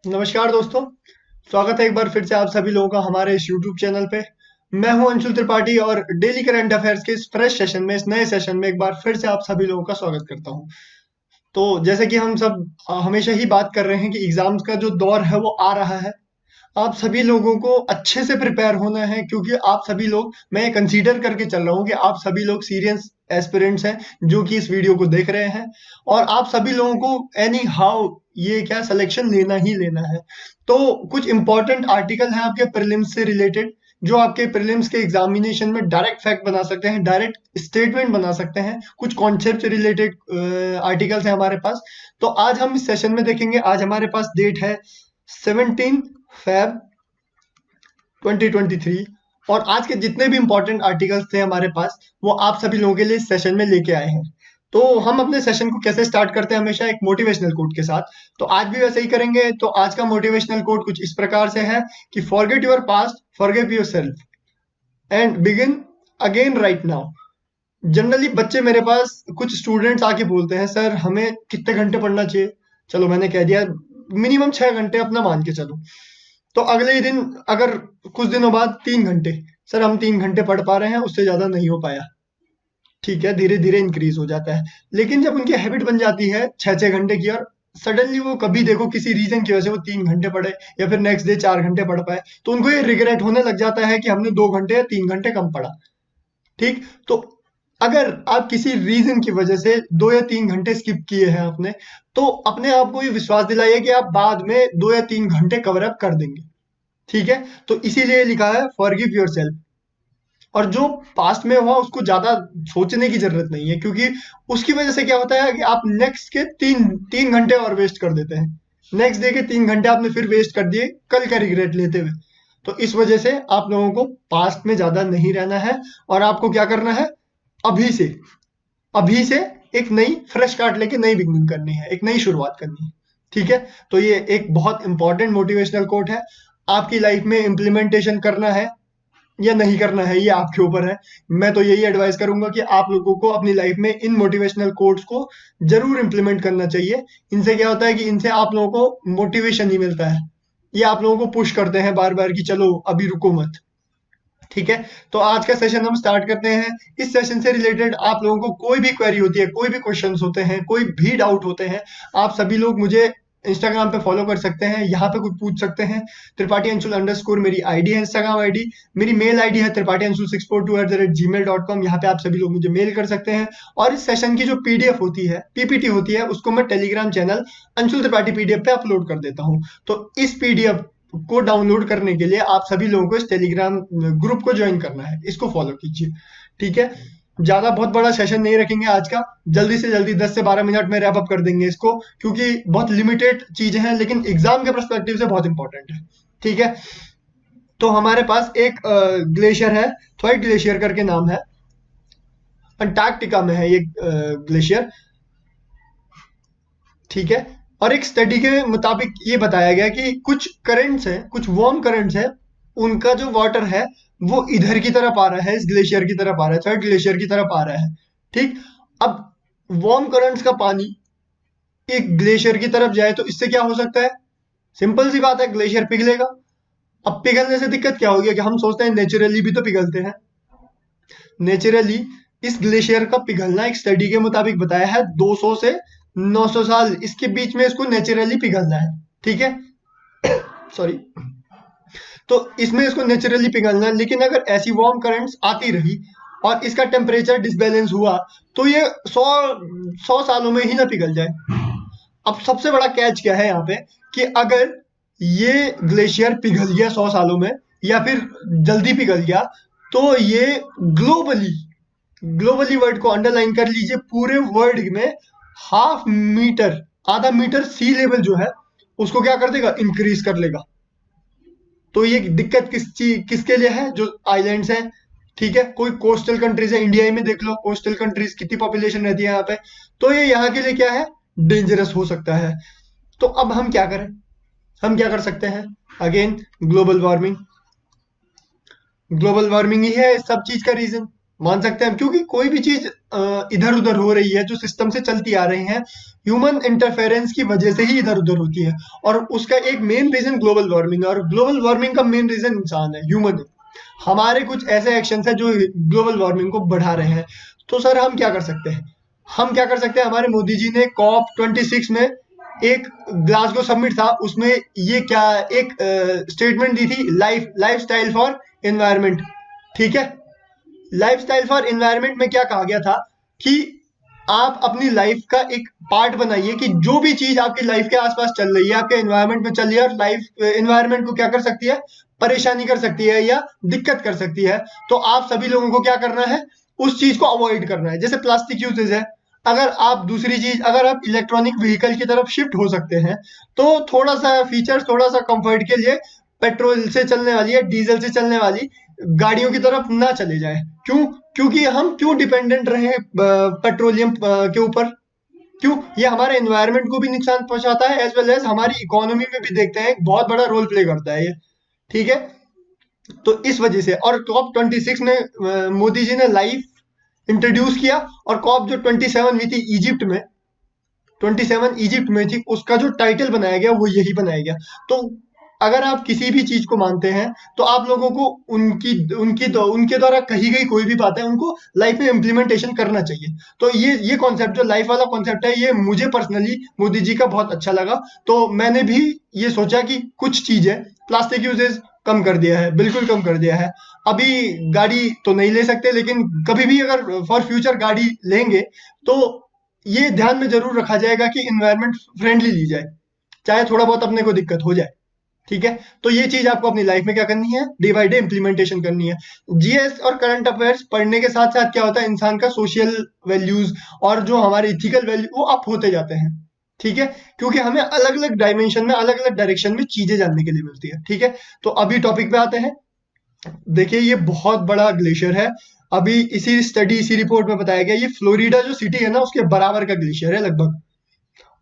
नमस्कार दोस्तों। स्वागत है एक बार फिर से आप सभी लोगों का हमारे इस YouTube चैनल पे। मैं हूं अंशुल त्रिपाठी और डेली करंट अफेयर्स के इस फ्रेश सेशन में, इस नए सेशन में एक बार फिर से आप सभी लोगों का स्वागत करता हूं। तो जैसे कि हम सब हमेशा ही बात कर रहे हैं कि एग्जाम्स का जो दौर है वो आ रहा है। आप सभी लोगों को अच्छे से प्रिपेयर होना है, क्योंकि आप सभी लोग, मैं कंसीडर करके चल रहा हूँ कि आप सभी लोग सीरियस एस्पिरेंट्स हैं जो कि इस वीडियो को देख रहे हैं। और आप सभी लोगों को एनी हाउ ये क्या सिलेक्शन लेना ही लेना है। तो कुछ इंपॉर्टेंट आर्टिकल हैं आपके प्रीलिम्स से रिलेटेड, जो आपके प्रीलिम्स के एग्जामिनेशन में डायरेक्ट फैक्ट बना सकते हैं, डायरेक्ट स्टेटमेंट बना सकते हैं। कुछ कॉन्सेप्ट से रिलेटेड आर्टिकल्स हैं हमारे पास। तो आज हम इस सेशन में देखेंगे। आज हमारे पास डेट है 17 Feb 2023 और आज के जितने भी इंपॉर्टेंट आर्टिकल्स थे हमारे पास, वो आप सभी लोगों के लिए इस सेशन में लेके आए हैं। तो हम अपने सेशन को कैसे स्टार्ट करते हैं, हमेशा एक मोटिवेशनल कोट के साथ। तो आज भी वैसे ही करेंगे। तो आज का मोटिवेशनल कोट कुछ इस प्रकार से है कि forget your past, forgive yourself and begin again right now. Generally बच्चे मेरे पास, कुछ स्टूडेंट्स आके बोलते हैं, सर हमें कितने घंटे पढ़ना चाहिए। चलो मैंने कह दिया मिनिमम 6 घंटे अपना मान के चलो। तो अगले ही दिन, अगर कुछ दिनों बाद 3 घंटे, सर हम 3 घंटे पढ़ पा रहे हैं, उससे ज्यादा नहीं हो पाया। ठीक है, धीरे धीरे इंक्रीज हो जाता है। लेकिन जब उनकी हैबिट बन जाती है 6-6 घंटे की, और सडनली वो कभी देखो किसी रीजन की वजह से वो 3 घंटे पढ़े या फिर नेक्स्ट डे 4 घंटे पढ़ पाए, तो उनको ये रिग्रेट होने लग जाता है कि हमने 2 घंटे या 3 घंटे कम पढ़ा। ठीक, तो अगर आप किसी रीजन की वजह से 2 या 3 घंटे स्किप किए हैं आपने, तो अपने आप को ये विश्वास दिलाइए कि आप बाद में 2 या 3 घंटे कवर अप कर देंगे। ठीक है, तो इसीलिए लिखा है फॉरगिव योरसेल्फ। और जो पास्ट में हुआ उसको ज्यादा सोचने की जरूरत नहीं है, क्योंकि उसकी वजह से क्या होता है कि आप नेक्स्ट के तीन तीन घंटे और वेस्ट कर देते हैं। नेक्स्ट डे के 3 घंटे आपने फिर वेस्ट कर दिए कल का रिग्रेट लेते हुए। तो इस वजह से आप लोगों को पास्ट में ज्यादा नहीं रहना है, और आपको क्या करना है, अभी से अभी से एक नई फ्रेश स्टार्ट लेके नई बिगनिंग करनी है, एक नई शुरुआत करनी है। ठीक है, तो ये एक बहुत इंपॉर्टेंट मोटिवेशनल कोट है। आपकी लाइफ में इम्प्लीमेंटेशन करना है या नहीं करना है, ये आपके ऊपर है। मैं तो यही एडवाइस करूंगा कि आप लोगों को अपनी लाइफ में इन मोटिवेशनल कोट्स को जरूर इंप्लीमेंट करना चाहिए। इनसे क्या होता है कि इनसे आप लोगों को मोटिवेशन ही मिलता है। ये आप लोगों को पुश करते हैं बार बार कि चलो अभी रुको मत। ठीक है, तो आज का सेशन हम स्टार्ट करते हैं। इस सेशन से रिलेटेड आप लोगों को कोई भी क्वेरी होती है, कोई भी क्वेश्चंस होते हैं, कोई भी डाउट होते हैं, आप सभी लोग मुझे इंस्टाग्राम पे फॉलो कर सकते हैं। यहाँ पे कुछ पूछ सकते हैं। त्रिपाठी अंशुल अंडरस्कोर मेरी आईडी है, इंस्टाग्राम आईडी। मेरी मेल आईडी है त्रिपाठी अंशुल 642@gmail.com। यहाँ पे आप सभी लोग मुझे मेल कर सकते हैं। और इस सेशन की जो पीडीएफ होती है, पीपीटी होती है, उसको मैं Telegram channel Anshul Tripathi PDF पे अपलोड कर देता हूँ। तो इस पीडीएफ को डाउनलोड करने के लिए आप सभी लोगों को इस टेलीग्राम ग्रुप को ज्वाइन करना है, इसको फॉलो कीजिए। ठीक है, ज्यादा बहुत बड़ा सेशन नहीं रखेंगे आज का। जल्दी से जल्दी 10 से 12 मिनट में रैप अप कर देंगे इसको, क्योंकि बहुत लिमिटेड चीजें हैं लेकिन एग्जाम के पर्सपेक्टिव से बहुत इंपॉर्टेंट है। ठीक है, तो हमारे पास एक ग्लेशियर है, थ्वाइट ग्लेशियर करके नाम है। अंटार्कटिका में है ये ग्लेशियर। ठीक है, और एक स्टडी के मुताबिक ये बताया गया कि कुछ करंट्स हैं, कुछ वार्म करंट्स हैं, उनका जो वाटर है वो इधर की तरफ आ रहा है, इस ग्लेशियर की तरफ आ रहा है, थर्ड ग्लेशियर की तरफ आ रहा है। ठीक, अब वार्म करंट्स का पानी एक ग्लेशियर की तरफ जाए तो इससे क्या हो सकता है। सिंपल सी बात है, ग्लेशियर पिघलेगा। अब पिघलने से दिक्कत क्या होगी कि हम सोचते हैं नेचुरली भी तो पिघलते हैं। नेचुरली इस ग्लेशियर का पिघलना एक स्टडी के मुताबिक बताया है 200 से 900 साल, इसके बीच में इसको नेचुरली पिघलना है। ठीक है, सॉरी। तो इसमें इसको नेचुरली पिघलना है, लेकिन अगर ऐसी वार्म करंट्स आती रही और इसका टेम्परेचर डिसबैलेंस हुआ, तो ये 100 सालों में ही ना पिघल जाए। अब सबसे बड़ा कैच क्या है यहाँ पे, कि अगर ये ग्लेशियर पिघल गया 100 सालों में, या फिर जल्दी पिघल गया, तो ये ग्लोबली ग्लोबली वर्ड को अंडरलाइन कर लीजिए, पूरे वर्ल्ड में हाफ मीटर, आधा मीटर सी लेवल जो है उसको क्या कर देगा, इंक्रीज कर लेगा। तो ये दिक्कत किसके लिए है, जो आइलैंड्स हैं। ठीक है, कोई कोस्टल कंट्रीज है, इंडिया ही में देख लो कोस्टल कंट्रीज कितनी पॉपुलेशन रहती है यहाँ पे। तो ये यहाँ के लिए क्या है, डेंजरस हो सकता है। तो अब हम क्या करें, हम क्या कर सकते हैं, again global warming. Global warming ही है इस सब चीज का रीजन। मान सकते हैं हम, क्योंकि कोई भी चीज इधर उधर हो रही है जो सिस्टम से चलती आ रही है, ह्यूमन इंटरफेरेंस की वजह से ही इधर उधर होती है। और उसका एक मेन रीजन ग्लोबल वार्मिंग है, और ग्लोबल वार्मिंग का मेन रीजन इंसान है, ह्यूमन है। हमारे कुछ ऐसे एक्शन है जो ग्लोबल वार्मिंग को बढ़ा रहे हैं। तो सर हम क्या कर सकते हैं? हम क्या कर सकते हैं? हमारे मोदी जी ने COP26 में एक ग्लासगो समिट था, उसमें ये क्या एक स्टेटमेंट दी थी, लाइफ स्टाइल फॉर एनवायरमेंट। ठीक है, लाइफस्टाइल फॉर एनवायरनमेंट में क्या कहा गया था कि आप अपनी लाइफ का एक पार्ट बनाइए कि जो भी चीज आपकी लाइफ के आसपास चल रही है, आपके एनवायरनमेंट में चल रही है, और लाइफ एनवायरनमेंट को क्या कर सकती है, परेशानी कर सकती है या दिक्कत कर सकती है, तो आप सभी लोगों को क्या करना है, उस चीज को अवॉइड करना है। जैसे प्लास्टिक यूजेज है, अगर आप दूसरी चीज, अगर आप इलेक्ट्रॉनिक व्हीकल की तरफ शिफ्ट हो सकते हैं, तो थोड़ा सा फीचर, थोड़ा सा कंफर्ट के लिए पेट्रोल से चलने वाली या डीजल से चलने वाली गाड़ियों की तरफ ना चले जाए। क्यों? क्योंकि हम क्यों डिपेंडेंट रहे पेट्रोलियम के ऊपर? क्यों? ये हमारे एनवायरनमेंट को भी नुकसान पहुंचाता है, एज वेल एज हमारी इकोनॉमी में भी देखते हैं एक बहुत बड़ा रोल प्ले करता है ये। ठीक है, तो इस वजह से, और COP26 में मोदी जी ने लाइफ इंट्रोड्यूस किया, और कॉप जो 27 हुई थी इजिप्ट में, 27 इजिप्ट में थी, उसका जो टाइटल बनाया गया वो यही बनाया गया। तो अगर आप किसी भी चीज को मानते हैं, तो आप लोगों को उनकी उनकी उनके द्वारा कही गई कोई भी बात है उनको लाइफ में इम्प्लीमेंटेशन करना चाहिए। तो ये कॉन्सेप्ट, जो लाइफ वाला कॉन्सेप्ट है, ये मुझे पर्सनली मोदी जी का बहुत अच्छा लगा। तो मैंने भी ये सोचा कि कुछ चीजें, प्लास्टिक यूजेज कम कर दिया है, बिल्कुल कम कर दिया है। अभी गाड़ी तो नहीं ले सकते, लेकिन कभी भी अगर फॉर फ्यूचर गाड़ी लेंगे, तो ये ध्यान में जरूर रखा जाएगा कि इन्वायरमेंट फ्रेंडली ली जाए, चाहे थोड़ा बहुत अपने को दिक्कत हो जाए। ठीक है, तो ये चीज आपको अपनी लाइफ में क्या करनी है, डे बाय डे इंप्लीमेंटेशन करनी है। जीएस और करंट अफेयर्स पढ़ने के साथ साथ क्या होता है, इंसान का सोशल वैल्यूज और जो हमारे इथिकल वैल्यू वो अप होते जाते हैं। ठीक है, क्योंकि हमें अलग अलग डायमेंशन में, अलग अलग डायरेक्शन में चीजें जानने के लिए मिलती है। ठीक है, तो अभी टॉपिक पे आते हैं। देखिए, ये बहुत बड़ा ग्लेशियर है। अभी इसी स्टडी, इसी रिपोर्ट में बताया गया, ये फ्लोरिडा जो सिटी है ना, उसके बराबर का ग्लेशियर है लगभग।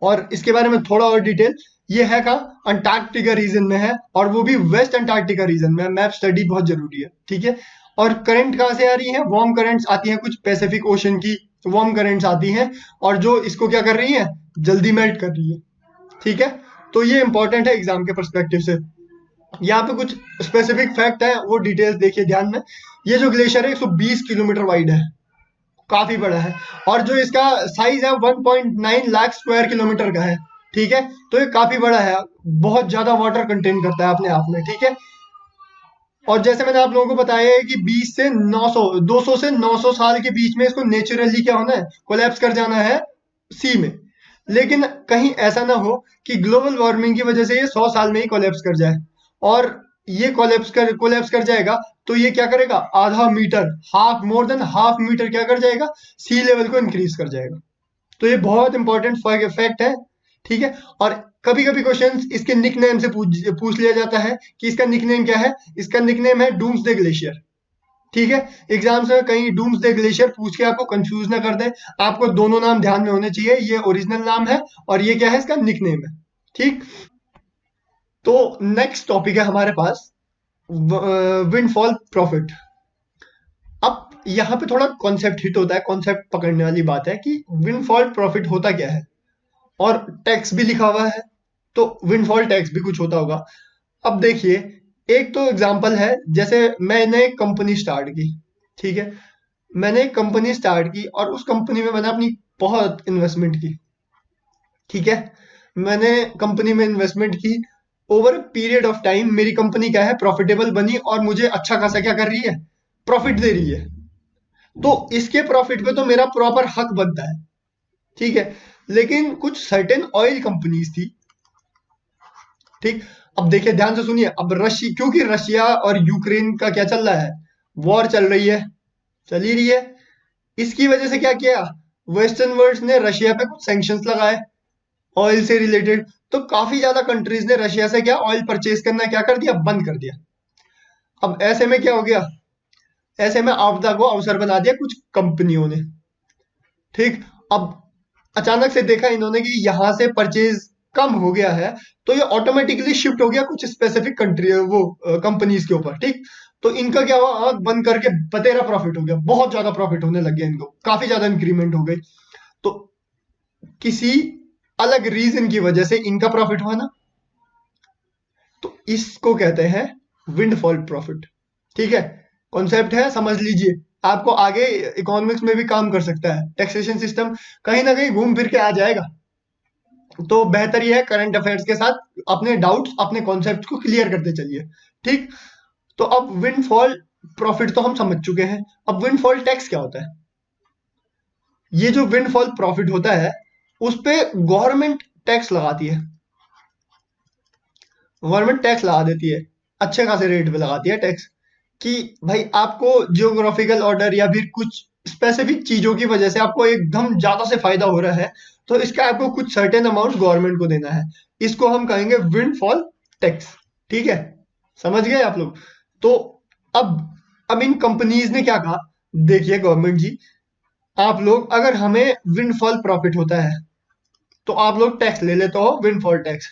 और इसके बारे में थोड़ा और डिटेल, ये है कहाँ, अंटार्कटिका रीजन में है, और वो भी वेस्ट अंटार्कटिका रीजन में। मैप स्टडी बहुत जरूरी है। ठीक है, और करंट कहाँ से आ रही है, वार्म करंट्स आती हैं, कुछ पैसिफिक ओशन की वार्म करंट्स आती हैं, और जो इसको क्या कर रही है, जल्दी मेल्ट कर रही है। ठीक है, तो ये इंपॉर्टेंट है एग्जाम के परस्पेक्टिव से। यहाँ पे कुछ स्पेसिफिक फैक्ट है, वो डिटेल्स देखिए ध्यान में। ये जो ग्लेशियर है 120 किलोमीटर वाइड है, काफी बड़ा है, और जो इसका साइज है 1.9 लाख स्क्वायर किलोमीटर का है। ठीक है, तो ये काफी बड़ा है, बहुत ज्यादा वाटर कंटेन करता है अपने आप में। ठीक है, और जैसे मैंने आप लोगों को बताया है कि 20 से 900, 200 से 900 साल के बीच में इसको नेचुरली क्या होना है, कोलैप्स कर जाना है सी में। लेकिन कहीं ऐसा ना हो कि ग्लोबल वार्मिंग की वजह से ये 100 साल में ही कोलैप्स कर जाए, और ये कोलैप्स कर जाएगा, तो ये क्या करेगा, आधा meter, half, more than half meter क्या कर जाएगा, सी लेवल को इंक्रीज कर जाएगा। तो ये बहुत इंपॉर्टेंट फैक्ट है। ठीक है, और कभी कभी क्वेश्चन इसके निकनेम से पूछ लिया जाता है कि इसका निकनेम क्या है। इसका निकनेम है डूम्सडे ग्लेशियर। ठीक है, एग्जाम्स में कहीं डूम्सडे ग्लेशियर पूछ के आपको कंफ्यूज ना कर दे। आपको दोनों नाम ध्यान में होने चाहिए, ये ओरिजिनल नाम है और ये क्या है, इसका निकनेम है। ठीक, तो नेक्स्ट टॉपिक है हमारे पास विंडफॉल प्रॉफिट। अब यहाँ पे थोड़ा कॉन्सेप्ट हिट होता है, कॉन्सेप्ट पकड़ने वाली बात है कि विंडफॉल प्रॉफिट होता क्या है, और टैक्स भी लिखा हुआ है, तो विंडफॉल टैक्स भी कुछ होता होगा। अब देखिए, एक तो एग्जांपल है, जैसे मैंने एक कंपनी स्टार्ट की। ठीक है, मैंने एक कंपनी स्टार्ट की और उस कंपनी में मैंने अपनी बहुत इन्वेस्टमेंट की। ठीक है, मैंने कंपनी में इन्वेस्टमेंट की, ओवर पीरियड ऑफ टाइम मेरी कंपनी क्या है, प्रॉफिटेबल बनी, और मुझे अच्छा खासा क्या कर रही है, प्रॉफिट दे रही है। तो इसके प्रॉफिट पे तो मेरा प्रॉपर हक बनता है। ठीक है, लेकिन कुछ सर्टेन ऑयल कंपनीज थी। ठीक, अब देखिए ध्यान से सुनिए। अब रशिया, क्योंकि रशिया और यूक्रेन का क्या चल रहा है, वॉर चल रही है, चल ही रही है। इसकी वजह से क्या किया, वेस्टर्न वर्ल्ड ने रशिया पे कुछ सैंक्शंस लगाए ऑयल से रिलेटेड। तो काफी ज्यादा कंट्रीज ने रशिया से क्या, ऑयल परचेज करना क्या कर दिया, बंद कर दिया। अब ऐसे में क्या हो गया, ऐसे में आपदा को अवसर बना दिया कुछ कंपनियों ने। ठीक, अब अचानक से देखा इन्होंने कि यहाँ से परचेज कम हो गया है, तो ये ऑटोमेटिकली शिफ्ट हो गया कुछ स्पेसिफिक कंट्री, वो कंपनीज के ऊपर। ठीक, तो इनका क्या हुआ, आंख बंद करके बतेरा प्रॉफिट हो गया, बहुत ज्यादा प्रॉफिट होने लग गया इनको, काफी ज्यादा इंक्रीमेंट हो गई। तो किसी अलग रीजन की वजह से इनका प्रॉफिट हुआ ना, तो इसको कहते हैं विंडफॉल प्रॉफिट। ठीक है, कॉन्सेप्ट है, समझ लीजिए, आपको आगे इकोनॉमिक्स में भी काम कर सकता है, टैक्सेशन सिस्टम कहीं ना कहीं घूम फिर के आ जाएगा। तो बेहतर ये है करंट अफेयर्स के साथ अपने डाउट्स, अपने कॉन्सेप्ट को क्लियर करते चलिए। ठीक, तो अब विंडफॉल प्रॉफिट तो हम समझ चुके हैं, अब विंडफॉल टैक्स क्या होता है। ये जो विंडफॉल प्रॉफिट होता है उस पे गवर्नमेंट टैक्स लगाती है, गवर्नमेंट टैक्स लगा देती है, अच्छे खासे रेट पे लगाती है टैक्स, कि भाई आपको जियोग्राफिकल ऑर्डर या फिर कुछ स्पेसिफिक चीजों की वजह से आपको एकदम ज्यादा से फायदा हो रहा है, तो इसका आपको कुछ सर्टेन अमाउंट गवर्नमेंट को देना है, इसको हम कहेंगे विंडफॉल टैक्स। ठीक है, समझ गए आप लोग। तो अब अब इन कंपनीज ने क्या कहा, देखिए गवर्नमेंट जी, आप लोग अगर हमें विंडफॉल प्रॉफिट होता है तो आप लोग टैक्स ले लेते हो, विंडफॉल टैक्स,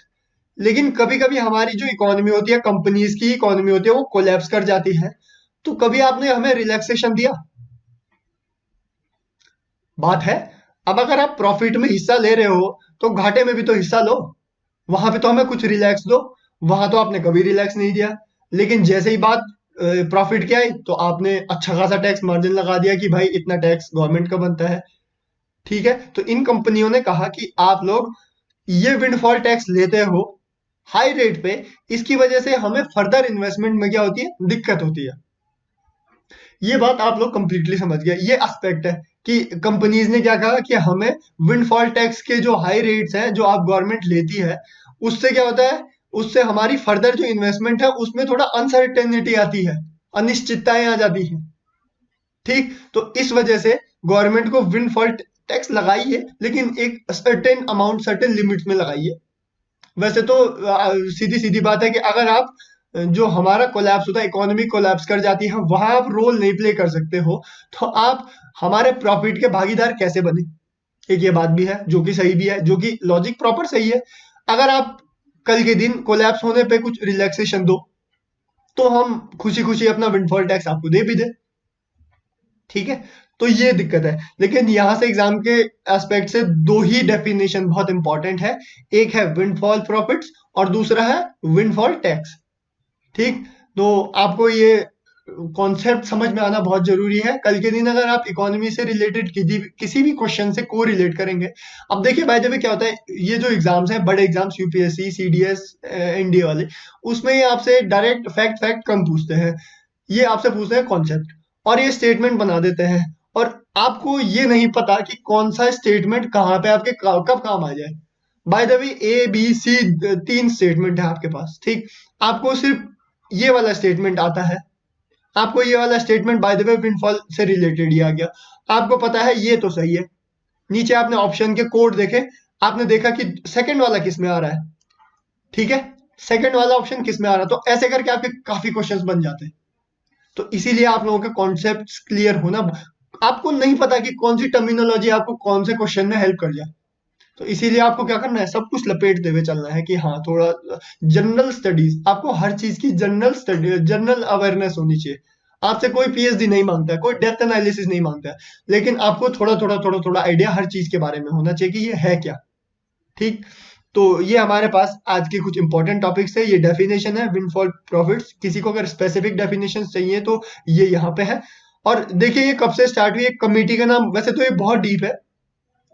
लेकिन कभी कभी हमारी जो इकोनॉमी होती है, कंपनीज की इकोनॉमी होती है, वो कोलैप्स कर जाती है, तो कभी आपने हमें रिलैक्सेशन दिया, बात है। अब अगर आप प्रॉफिट में हिस्सा ले रहे हो तो घाटे में भी तो हिस्सा लो, वहां पे तो हमें कुछ रिलैक्स दो, वहां तो आपने कभी रिलैक्स नहीं दिया। लेकिन जैसे ही बात प्रॉफिट की आई तो आपने अच्छा खासा टैक्स मार्जिन लगा दिया कि भाई इतना टैक्स गवर्नमेंट का बनता है। ठीक है, तो इन कंपनियों ने कहा कि आप लोग ये विंडफॉल टैक्स लेते हो हाई रेट पे, इसकी वजह से हमें फर्दर इन्वेस्टमेंट में क्या होती है, दिक्कत होती है। ये बात आप लोग कंप्लीटली समझ गए, ये एस्पेक्ट है कि कंपनीज ने क्या कहा कि हमें विंडफॉल टैक्स के जो हाई रेट्स हैं जो आप गवर्नमेंट लेती है, उससे क्या होता है, उससे हमारी फर्दर जो इन्वेस्टमेंट है उसमें थोड़ा अनसर्टेनिटी आती है, अनिश्चितताएं आ जाती हैं। ठीक, तो इस वजह से गवर्नमेंट को विंडफॉल टैक्स लगाई है, लेकिन एक सर्टेन अमाउंट, सर्टेन लिमिट्स में लगाई है। वैसे तो सीधी सीधी बात है कि अगर आप जो हमारा कोलैप्स होता है, इकोनॉमी कोलैप्स कर जाती है, वहां आप रोल नहीं प्ले कर सकते हो, तो आप हमारे प्रॉफिट के भागीदार कैसे बने। एक ये बात भी है जो कि सही भी है, जो कि लॉजिक प्रॉपर सही है। अगर आप कल के दिन कोलैप्स होने पे कुछ रिलैक्सेशन दो, तो हम खुशी खुशी अपना विंडफॉल टैक्स आपको दे भी दे। ठीक है, तो ये दिक्कत है। लेकिन यहां से एग्जाम के एस्पेक्ट से दो ही डेफिनेशन बहुत इंपॉर्टेंट है, एक है विंडफॉल प्रॉफिट्स और दूसरा है विंडफॉल टैक्स। ठीक, तो आपको ये कॉन्सेप्ट समझ में आना बहुत जरूरी है, कल के दिन अगर आप इकोनॉमी से रिलेटेड किसी भी क्वेश्चन से को रिलेट करेंगे। अब देखिए बाय द वे क्या होता है, ये जो एग्जाम्स हैं, बड़े एग्जाम्स, यूपीएससी, सीडीएस, एनडीए वाले, उसमें ये आपसे डायरेक्ट फैक्ट फैक्ट कम पूछते हैं, ये आपसे पूछते हैं कॉन्सेप्ट, और ये स्टेटमेंट बना देते हैं, और आपको ये नहीं पता कि कौन सा स्टेटमेंट कहाँ पे आपके कब काम आ जाए। By the way A B C तीन स्टेटमेंट है आपके पास। ठीक, आपको सिर्फ ये वाला स्टेटमेंट आता है, आपको ये वाला statement by the way windfall से रिलेटेड ही आ गया, आपको पता है ये तो सही है, नीचे आपने ऑप्शन के कोड देखे, आपने देखा कि सेकंड वाला किस में आ रहा है। ठीक है, सेकंड वाला ऑप्शन किस में आ रहा है, तो ऐसे करके आपके काफी क्वेश्चंस बन जाते हैं। तो इसीलिए आप लोगों के कॉन्सेप्ट्स क्लियर होना, आपको नहीं पता कि कौन सी टर्मिनोलॉजी आपको कौन से क्वेश्चन में हेल्प कर जाए, तो इसीलिए आपको क्या करना है, सब कुछ लपेटते हुए चलना है कि हाँ थोड़ा जनरल स्टडीज, आपको हर चीज की जनरल स्टडी, जनरल अवेयरनेस होनी चाहिए। आपसे कोई पीएचडी नहीं मांगता है, कोई डेप्थ एनालिसिस नहीं मांगता है, लेकिन आपको थोड़ा थोड़ा थोड़ा थोड़ा आइडिया हर चीज के बारे में होना चाहिए कि ये है क्या। ठीक, तो ये हमारे पास आज के कुछ इंपॉर्टेंट टॉपिक्स है, ये डेफिनेशन है विंडफॉल प्रॉफिट्स, किसी को अगर स्पेसिफिक डेफिनेशन चाहिए तो ये यहाँ पे है। और देखिए ये कब से स्टार्ट हुई, एक कमेटी का नाम, वैसे तो ये बहुत डीप है,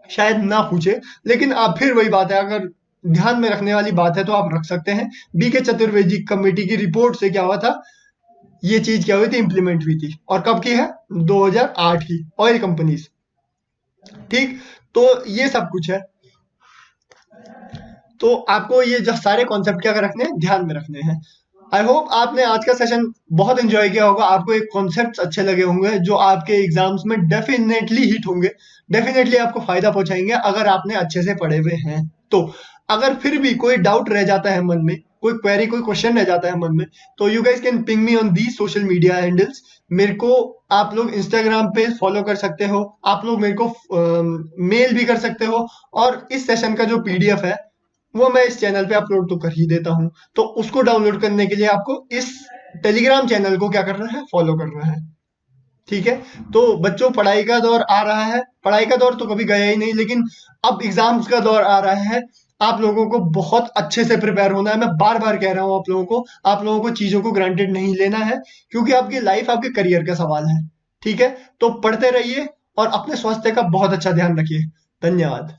शायद ना पूछे, लेकिन अब फिर वही बात है, अगर ध्यान में रखने वाली बात है तो आप रख सकते हैं। बीके चतुर्वेदी कमेटी की रिपोर्ट से क्या हुआ था, ये चीज क्या हुई थी, इंप्लीमेंट हुई थी, और कब की है, 2008 की, ऑयल कंपनीज। ठीक, तो ये सब कुछ है। तो आपको ये जो सारे कॉन्सेप्ट क्या रखने हैं, ध्यान में रखने हैं। आई होप आपने आज का सेशन बहुत एंजॉय किया होगा, आपको एक कॉन्सेप्ट्स अच्छे लगे होंगे जो आपके एग्जाम्स में डेफिनेटली हिट होंगे, डेफिनेटली आपको फायदा पहुंचाएंगे अगर आपने अच्छे से पढ़े हुए हैं तो। अगर फिर भी कोई डाउट रह जाता है मन में, कोई क्वेरी, कोई क्वेश्चन रह जाता है मन में, तो you guys can ping me on the social media handles. मेरे को आप लोग इंस्टाग्राम पे फॉलो कर सकते हो, आप लोग मेरे को मेल भी कर सकते हो, और इस सेशन का जो पीडीएफ है वो मैं इस चैनल पे अपलोड तो कर ही देता हूँ। तो उसको डाउनलोड करने के लिए आपको इस टेलीग्राम चैनल को क्या करना है, फॉलो करना है। ठीक है। तो बच्चों, पढ़ाई का दौर आ रहा है, पढ़ाई का दौर तो कभी गया ही नहीं, लेकिन अब एग्जाम्स का दौर आ रहा है। आप लोगों को बहुत अच्छे से प्रिपेयर होना है। मैं बार बार कह रहा हूँ आप लोगों को चीजों को ग्रांटेड नहीं लेना है, क्योंकि आपकी लाइफ आपके करियर का सवाल है। ठीक है। तो पढ़ते रहिए और अपने स्वास्थ्य का बहुत अच्छा ध्यान रखिए। धन्यवाद।